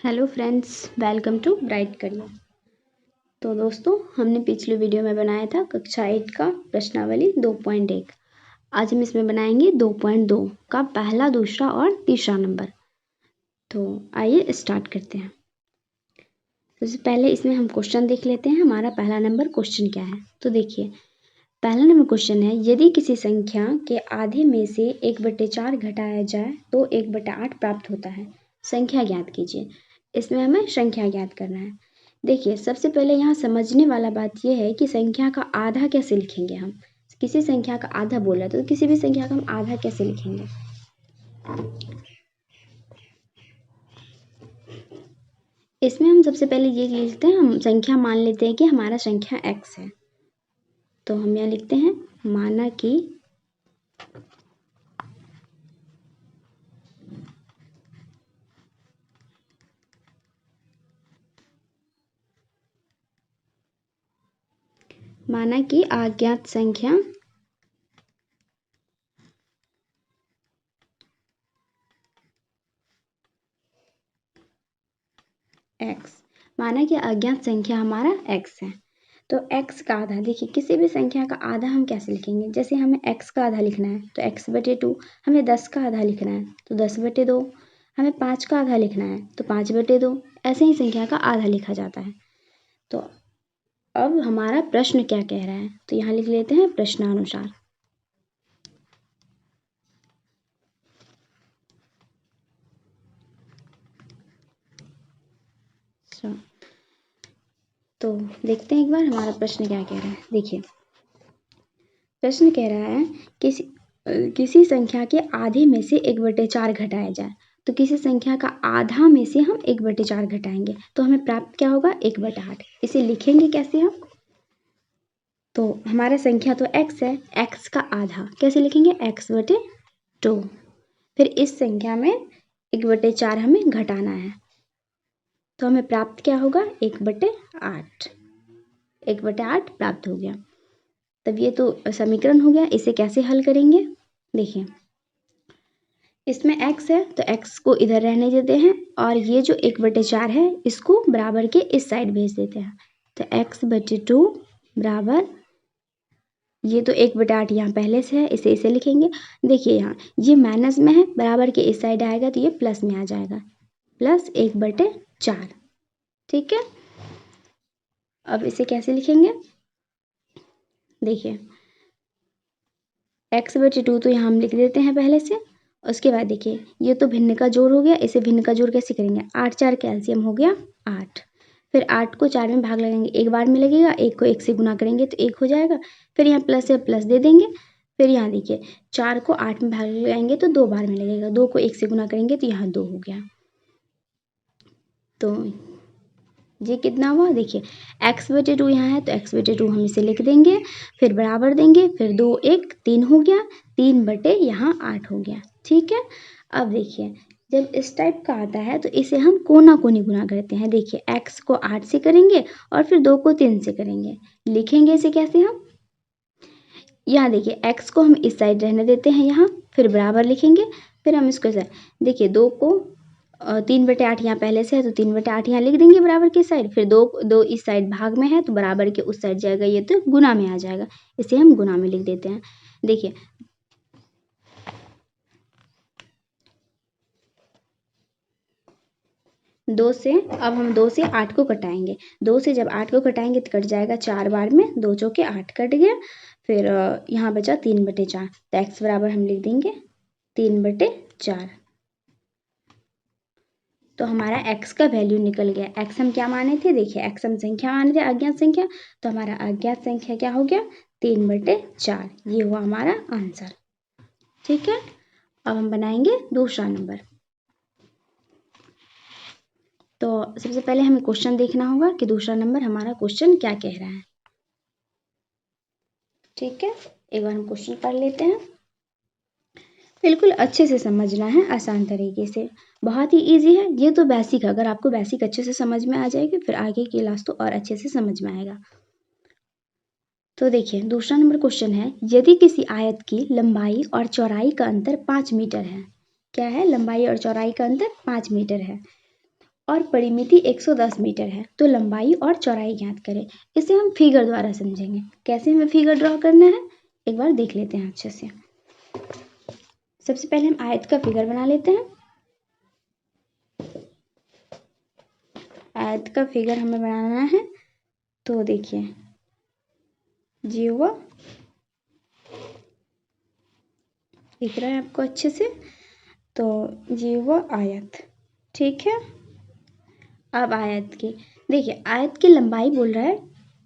Hello friends, welcome to bright career. तो दोस्तों, हमने पिछले वीडियो में बनाया था कक्षा 8 का प्रश्नावली 2.1। आज हम इसमें बनाएंगे 2.2 का पहला, दूसरा और तीसरा नंबर। तो आइए स्टार्ट करते हैं। सबसे पहले इसमें हम क्वेश्चन देख लेते हैं। हमारा पहला नंबर क्वेश्चन क्या है, तो देखिए पहला नंबर क्वेश्चन है, यदि किसी संख्या के आधे में से 1/4 घटाया जाए तो 1/8 प्राप्त होता है। संख्या ज्ञात कीजिए। इसमें हमें संख्या ज्ञात करना है। देखिए सबसे पहले यहाँ समझने वाला बात यह है कि संख्या का आधा कैसे लिखेंगे हम। किसी संख्या का आधा बोला तो किसी भी संख्या का हम आधा कैसे लिखेंगे। इसमें हम सबसे पहले ये लिखते हैं, हम संख्या मान लेते हैं कि हमारा संख्या x है। तो हम यहाँ लिखते हैं माना कि अज्ञात संख्या x, माना कि अज्ञात संख्या हमारा x है। तो x का आधा, देखिए किसी भी संख्या का आधा हम कैसे लिखेंगे। जैसे हमें x का आधा लिखना है तो x/2, हमें 10 का आधा लिखना है तो 10/2, हमें 5 का आधा लिखना है तो 5/2। ऐसे ही संख्या का आधा लिखा जाता है। तो अब हमारा प्रश्न क्या कह रहा है, तो यहाँ लिख लेते हैं प्रश्नानुसार। तो देखते हैं एक बार हमारा प्रश्न क्या कह रहा है। देखिए प्रश्न कह रहा है किसी संख्या के आधे में से 1/4 घटाया जाए। तो किसी संख्या का आधा में से हम 1/4 घटाएंगे तो हमें प्राप्त क्या होगा, 1/8। इसे लिखेंगे कैसे हम, तो हमारा संख्या तो x है, x का आधा कैसे लिखेंगे, x/2। फिर इस संख्या में 1/4 हमें घटाना है तो हमें प्राप्त क्या होगा, 1/8। 1/8 प्राप्त हो गया। तब ये तो समीकरण हो गया। इसे कैसे हल करेंगे, देखिए इसमें x है तो x को इधर रहने देते हैं और ये जो 1/4 है इसको बराबर के इस साइड भेज देते हैं। तो x/2 बराबर, ये तो 1/8 यहाँ पहले से है, इसे लिखेंगे। देखिए यहाँ ये माइनस में है, बराबर के इस साइड आएगा तो ये प्लस में आ जाएगा, प्लस 1/4। ठीक है, अब इसे कैसे लिखेंगे, देखिए x/2 तो यहाँ हम लिख देते हैं पहले से। उसके बाद देखिए ये तो भिन्न का जोड़ हो गया, इसे भिन्न का जोड़ कैसे करेंगे, 8 4 कैल्शियम हो गया 8। फिर 8 को 4 में भाग लगाएंगे, एक बार में लगेगा, 1 को 1 से गुना करेंगे तो 1 हो जाएगा। फिर यहाँ प्लस से प्लस दे देंगे। फिर यहाँ देखिए 4 को 8 में भाग लगाएंगे तो 2 बार में लगेगा, 2 को 1 से गुना करेंगे तो यहाँ 2 हो गया। तो ये कितना हुआ, देखिए x/2 यहाँ है तो x/2 हम इसे लिख देंगे, फिर बराबर देंगे, फिर 2 1 3 हो गया, 3 यहाँ 8 हो गया। ठीक है, अब देखिए जब इस टाइप का आता है तो इसे हम कोना कोनी गुना करते हैं। देखिए x को 8 से करेंगे और फिर 2 को 3 से करेंगे। लिखेंगे इसे कैसे हम, यहाँ देखिए x को हम इस साइड रहने देते हैं यहाँ, फिर बराबर लिखेंगे, फिर हम इसको देखिए 2 को 3/8 यहाँ पहले से है तो 3/8 यहाँ लिख देंगे बराबर के साइड, फिर 2 इस साइड भाग में है तो बराबर के उस साइड जाएगा, ये तो गुना में आ जाएगा, इसे हम गुना में लिख देते हैं। देखिए अब हम 2 से 8 को कटाएंगे। 2 से जब 8 को कटाएंगे तो कट जाएगा 4 बार में, 2 चौके 8 कट गया। फिर यहाँ बचा 3/4, तो x बराबर हम लिख देंगे 3/4। तो हमारा x का वैल्यू निकल गया। x हम क्या माने थे, देखिए x हम संख्या माने थे, अज्ञात संख्या। तो हमारा अज्ञात संख्या क्या हो गया, 3/4। ये हुआ हमारा आंसर। ठीक है, अब हम बनाएंगे दूसरा नंबर। तो सबसे पहले हमें क्वेश्चन देखना होगा कि दूसरा नंबर हमारा क्वेश्चन क्या कह रहा है। ठीक है, एक बार हम क्वेश्चन पढ़ लेते हैं। बिल्कुल अच्छे से समझना है, आसान तरीके से, बहुत ही इजी है। ये तो बेसिक है, अगर आपको बेसिक अच्छे से समझ में आ जाएगी फिर आगे की क्लास तो और अच्छे से समझ में आएगा। तो देखिए दूसरा नंबर क्वेश्चन है, यदि किसी आयत की लंबाई और चौड़ाई का अंतर 5 मीटर है। क्या है, लंबाई और चौड़ाई का अंतर 5 मीटर है और परिमिति 110 मीटर है तो लंबाई और चौड़ाई ज्ञात करें। इसे हम फिगर द्वारा समझेंगे। कैसे हमें फिगर ड्रॉ करना है एक बार देख लेते हैं अच्छे से। सबसे पहले हम आयत का फिगर बना लेते हैं। आयत का फिगर हमें बनाना है तो देखिए जी वो दिख रहा है आपको अच्छे से, तो ये वो आयत, ठीक है। अब आयत की देखिए, आयत की लंबाई बोल रहा है,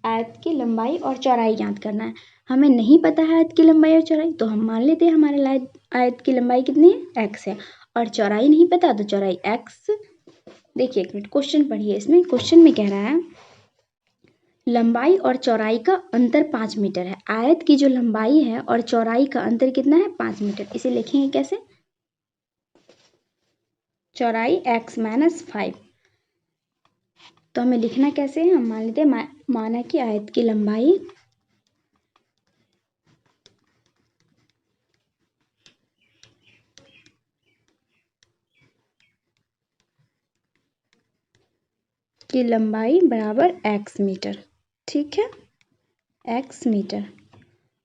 आयत की लंबाई और चौड़ाई ज्ञात करना है। हमें नहीं पता है आयत की लंबाई और चौड़ाई, तो हम मान लेते हैं हमारे आयत की लंबाई कितनी है, x है, और चौड़ाई नहीं पता तो चौड़ाई x। देखिए एक मिनट क्वेश्चन पढ़िए, इसमें क्वेश्चन में कह रहा है लंबाई और चौड़ाई का अंतर 5 मीटर है। आयत की जो लंबाई है और चौड़ाई का अंतर कितना है, 5 मीटर। इसे लिखेंगे कैसे, चौड़ाई x - 5। तो हमें लिखना कैसे है, हम मान लेते हैं माना कि आयत की लंबाई बराबर x मीटर, ठीक है, x मीटर।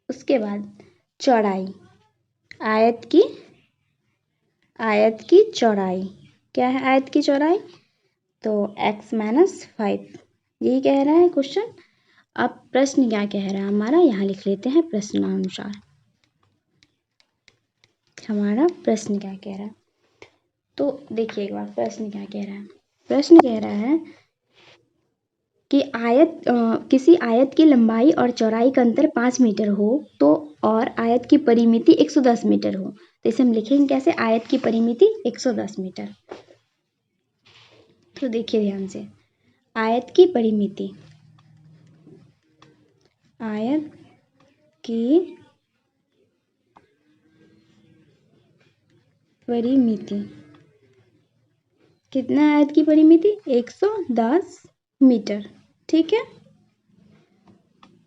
उसके बाद चौड़ाई, आयत की चौड़ाई क्या है, आयत की चौड़ाई तो x - 5, यही कह रहा है क्वेश्चन। अब प्रश्न क्या कह रहा है हमारा, यहाँ लिख लेते हैं प्रश्नानुसार। हमारा प्रश्न क्या कह रहा है, तो देखिए एक बार प्रश्न क्या कह रहा है। प्रश्न कह रहा है कि किसी आयत की लंबाई और चौड़ाई का अंतर 5 मीटर हो तो, और आयत की परिमिति 110 मीटर हो, तो इसे हम लिखेंगे कैसे, आयत की परिमिति 110 मीटर। तो देखिए ध्यान से, आयत की परिमिति, आयत की परिमिति कितना है, आयत की परिमिति 110 मीटर, ठीक है।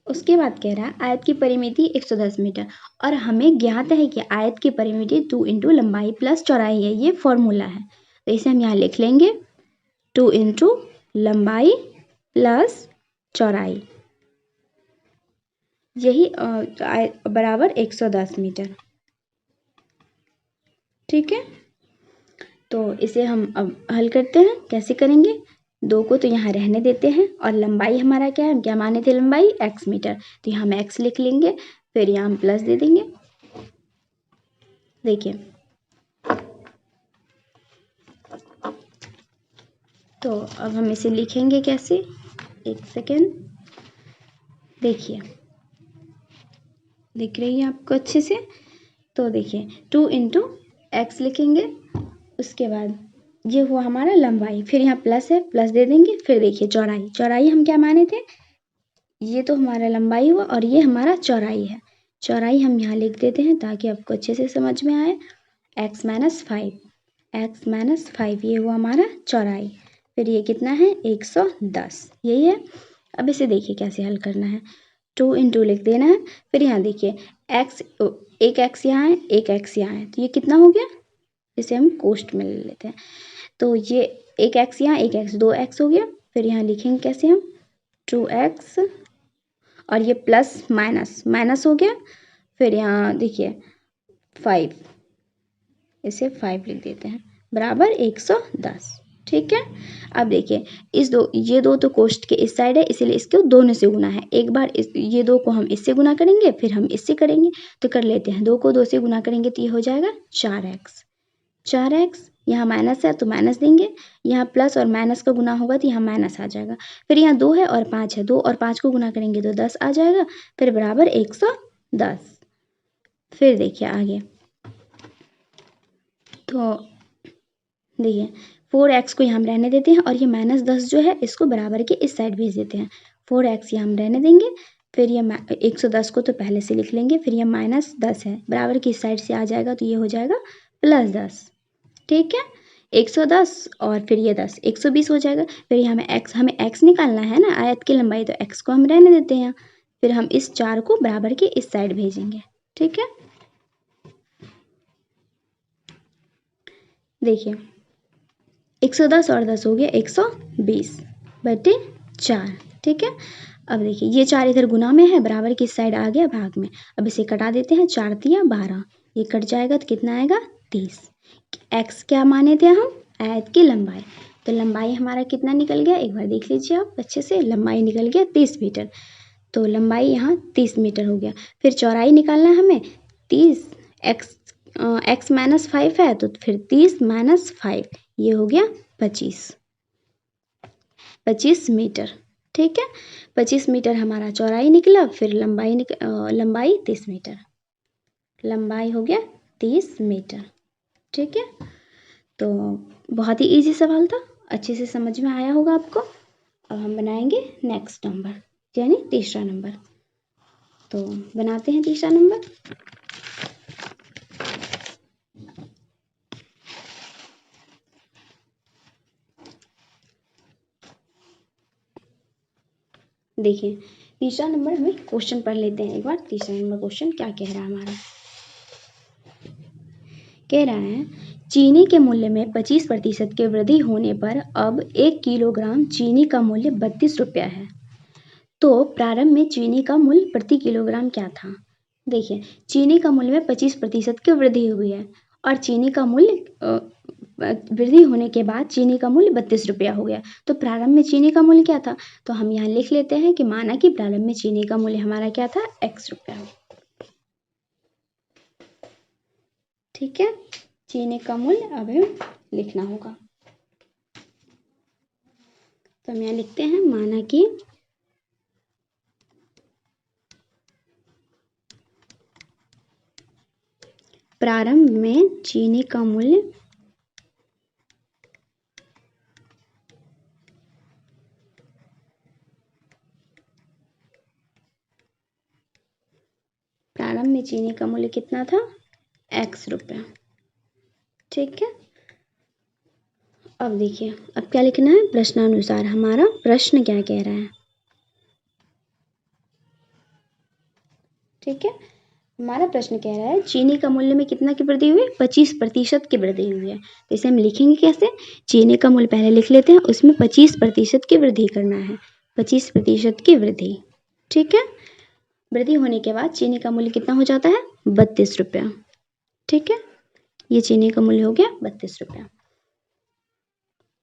उसके बाद कह रहा है आयत की परिमिति 110 मीटर, और हमें ज्ञात है कि आयत की परिमिति 2 इंटू लंबाई प्लस चौड़ाई है, ये फॉर्मूला है। तो इसे हम यहाँ लिख लेंगे 2 इंटू लंबाई प्लस चौड़ाई, यही बराबर 110 मीटर, ठीक है। तो इसे हम अब हल करते हैं, कैसे करेंगे, 2 को तो यहाँ रहने देते हैं, और लंबाई हमारा क्या है, हम क्या माने थे, लंबाई x मीटर, तो यहाँ हम x लिख लेंगे, फिर यहाँ हम प्लस दे देंगे। देखिए तो अब हम इसे लिखेंगे कैसे, एक सेकेंड, देखिए दिख रही है आपको अच्छे से। तो देखिए 2 इंटू एक्स लिखेंगे, उसके बाद ये हुआ हमारा लंबाई, फिर यहाँ प्लस है, प्लस दे देंगे, फिर देखिए चौड़ाई हम क्या माने थे, ये तो हमारा लंबाई हुआ और ये हमारा चौड़ाई है। चौड़ाई हम यहाँ लिख देते हैं ताकि आपको अच्छे से समझ में आए, x - 5 ये हुआ हमारा चौड़ाई, फिर ये कितना है 110, यही है। अब इसे देखिए कैसे हल करना है, 2 इंटू लिख देना है, फिर यहाँ देखिए x, एक x यहाँ है, एक x यहाँ है, तो ये कितना हो गया, इसे हम कोष्ठ में ले लेते हैं। तो ये एक x यहाँ, एक x, 2x हो गया, फिर यहाँ लिखेंगे कैसे हम 2x, और ये प्लस माइनस हो गया, फिर यहाँ देखिए 5, इसे 5 लिख देते हैं, बराबर 110, ठीक है। अब देखिए ये दो तो कोष्ठ के इस साइड है, इसलिए इसको दोनों से गुना है। एक बार ये 2 को हम इससे गुना करेंगे, फिर हम इससे करेंगे, तो कर लेते हैं, 2 को 2 से गुना करेंगे तो ये हो जाएगा 4x, यहाँ माइनस है तो माइनस देंगे, यहाँ प्लस और माइनस का गुना होगा तो यहाँ माइनस आ जाएगा, फिर यहाँ 2 है और 5 है, 2 और 5 को गुना करेंगे तो 10 आ जाएगा, फिर बराबर 110। फिर देखिए आगे, तो देखिए 4x को यहाँ हम रहने देते हैं, और ये -10 जो है इसको बराबर के इस साइड भेज देते हैं, 4x यहाँ हम रहने देंगे, फिर ये 110 को तो पहले से लिख लेंगे, फिर ये -10 है, बराबर की इस साइड से आ जाएगा तो ये हो जाएगा +10, ठीक है। 110 और फिर ये 10, 120 हो जाएगा, फिर यहाँ हमें x निकालना है ना, आयत की लंबाई, तो x को हम रहने देते हैं, फिर हम इस 4 को बराबर के इस साइड भेजेंगे, ठीक है। देखिए 110 और 10 हो गया 120/4। ठीक है। अब देखिए ये 4 इधर गुना में है, बराबर की साइड आ गया भाग में। अब इसे कटा देते हैं, 4 तिया 12, ये कट जाएगा तो कितना आएगा 30। एक्स क्या माने थे हम, आयत की लंबाई, तो लंबाई हमारा कितना निकल गया, एक बार देख लीजिए आप अच्छे से, लंबाई निकल गया 30 मीटर। तो लंबाई यहाँ 30 मीटर हो गया। फिर चौड़ाई निकालना है हमें, 30 एक्स -5 है तो फिर 30 - 5, ये हो गया 25 मीटर। ठीक है, 25 मीटर हमारा चौड़ाई निकला। फिर लंबाई 30 मीटर, लंबाई हो गया 30 मीटर। ठीक है, तो बहुत ही इजी सवाल था, अच्छे से समझ में आया होगा आपको। अब हम बनाएंगे नेक्स्ट नंबर, यानी तीसरा नंबर। तो बनाते हैं तीसरा नंबर। देखिए तीसरा नंबर हमें क्वेश्चन पढ़ लेते हैं एक बार। तीसरा नंबर क्वेश्चन क्या कह रहा है हमारा, कह रहा है चीनी के मूल्य में 25% की वृद्धि होने पर अब 1 किलोग्राम चीनी का मूल्य 32 रुपया है। तो प्रारंभ में चीनी का मूल्य प्रति किलोग्राम क्या था। देखिए चीनी का मूल्य में 25% की वृद्धि हुई है और चीनी का मूल्य वृद्धि होने के बाद चीनी का मूल्य 32 रुपया हो गया। तो प्रारंभ में चीनी का मूल्य क्या था, तो हम यहाँ लिख लेते हैं कि माना कि प्रारंभ में चीनी का मूल्य हमारा क्या था, x रुपया। ठीक है, चीनी का मूल्य अब हमें लिखना होगा। तो हम यहाँ लिखते हैं माना कि प्रारंभ में चीनी का मूल्य कितना था, x रुपया। ठीक है, अब देखिए अब क्या लिखना है, प्रश्नानुसार हमारा प्रश्न क्या कह रहा है। ठीक है, हमारा प्रश्न कह रहा है चीनी का मूल्य में कितना की वृद्धि हुई, 25% की वृद्धि हुई है। तो इसे हम लिखेंगे कैसे, चीनी का मूल्य पहले लिख लेते हैं, उसमें 25% की वृद्धि करना है, 25% की वृद्धि। ठीक है, वृद्धि होने के बाद चीनी का मूल्य कितना हो जाता है, 32 रुपया। ठीक है, ये चीनी का मूल्य हो गया 32 रुपया।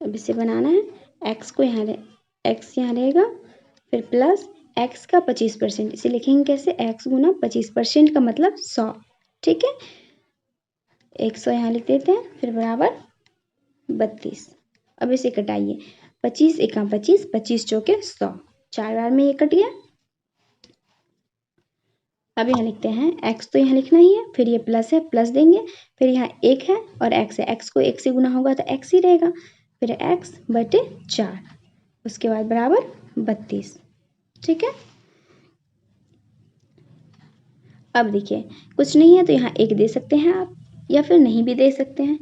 अब इसे बनाना है, एक्स को यहाँ एक्स यहाँ रहेगा, फिर प्लस एक्स का 25%, इसे लिखेंगे कैसे, एक्स गुना 25% का मतलब 100। ठीक है, 100 यहाँ लिख देते हैं, फिर बराबर 32। अब इसे कटाइए, 25 एका 25, 25 चौके 100, 4 बार में ये कट गया। अब यहाँ लिखते हैं x तो यहाँ लिखना ही है, फिर ये प्लस है प्लस देंगे, फिर यहाँ 1 है और x है, x को 1 से गुना होगा तो x ही रहेगा, फिर x/4, उसके बाद बराबर 32। ठीक है, अब देखिए कुछ नहीं है तो यहाँ 1 दे सकते हैं आप, या फिर नहीं भी दे सकते हैं।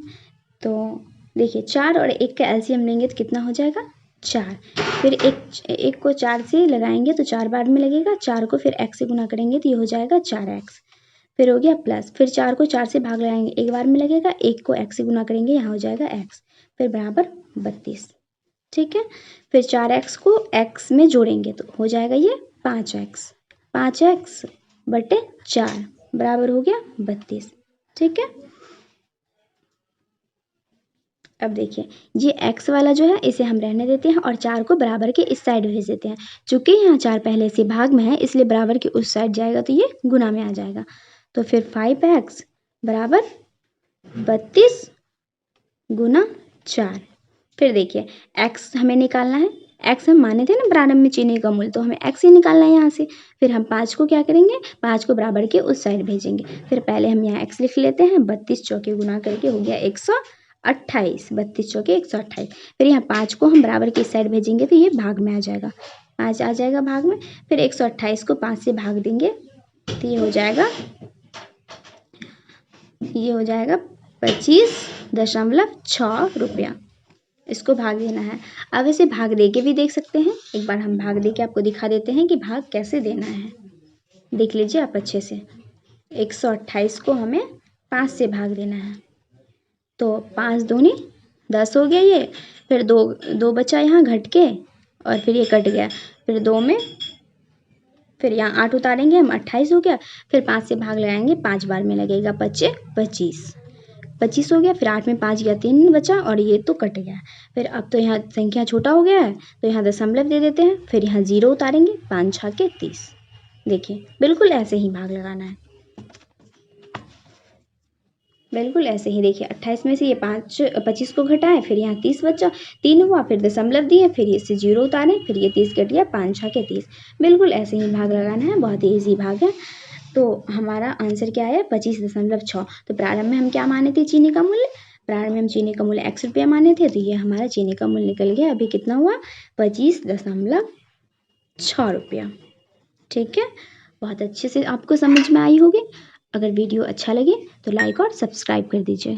तो देखिए 4 और 1 का एलसीएम लेंगे तो कितना हो जाएगा, 4। फिर एक को 4 से लगाएंगे तो 4 बार में लगेगा, 4 को फिर x से गुना करेंगे तो ये हो जाएगा 4x। फिर हो गया प्लस, फिर 4 को 4 से भाग लगाएंगे, एक बार में लगेगा, 1 को x से गुना करेंगे, यहाँ हो जाएगा x, फिर बराबर 32। ठीक है, फिर 4x को x में जोड़ेंगे तो हो जाएगा ये 5x, 5x/4 बराबर हो गया 32। ठीक है, अब देखिए ये x वाला जो है इसे हम रहने देते हैं और 4 को बराबर के इस साइड भेज देते हैं। चूंकि यहाँ 4 पहले से भाग में है इसलिए बराबर के उस साइड जाएगा तो ये गुना में आ जाएगा। तो फिर 5x बराबर 32 गुना 4। फिर देखिए x हमें निकालना है, x हम माने थे ना प्रारंभ में चीनी का मूल्य, तो हमें x ही निकालना है यहाँ से। फिर हम 5 को क्या करेंगे, 5 को बराबर के उस साइड भेजेंगे। फिर पहले हम यहाँ x लिख लेते हैं, 32 चौके गुना करके हो गया 128, 32 चौके 128। फिर यहाँ 5 को हम बराबर के इस साइड भेजेंगे तो ये भाग में आ जाएगा, 5 आ जाएगा भाग में। फिर 128 को 5 से भाग देंगे तो ये हो जाएगा 25.6 रुपया। इसको भाग देना है। अब इसे भाग दे के भी देख सकते हैं, एक बार हम भाग दे के आपको दिखा देते हैं कि भाग कैसे देना है। देख लीजिए आप अच्छे से, 128 को हमें 5 से भाग देना है, तो 5 दूनी 10 हो गया ये, फिर 2 बचा यहाँ घट के, और फिर ये कट गया, फिर 2 में, फिर यहाँ 8 उतारेंगे हम, 28 हो गया, फिर 5 से भाग लगाएंगे, 5 बार में लगेगा 25 25 हो गया, फिर 8 में 5 गया, 3 बचा, और ये तो कट गया। फिर अब तो यहाँ संख्या छोटा हो गया है, तो यहाँ दशमलव दे देते हैं, फिर यहाँ 0 उतारेंगे, 5 6 के 30। देखिए बिल्कुल ऐसे ही भाग लगाना है, बिल्कुल ऐसे ही। देखिए 28 में से ये 25 को घटाएं, फिर यहाँ 30 बचा, 3 हुआ, फिर दशमलव दिए, फिर इससे 0 उतारें, फिर ये 30 कट गया, 5 6 के 30। बिल्कुल ऐसे ही भाग लगाना है, बहुत ही ईजी भाग है। तो हमारा आंसर क्या आया? 25.6। तो प्रारंभ में हम क्या माने थे चीनी का मूल्य? प्रारंभ में हम चीनी का मूल्य ₹x माने थे, तो ये हमारा चीनी का मूल्य निकल गया। अभी कितना हुआ? 25.6 ठीक है, बहुत अच्छे से आपको समझ में आई होगी। अगर वीडियो अच्छा लगे तो लाइक और सब्सक्राइब कर दीजिए।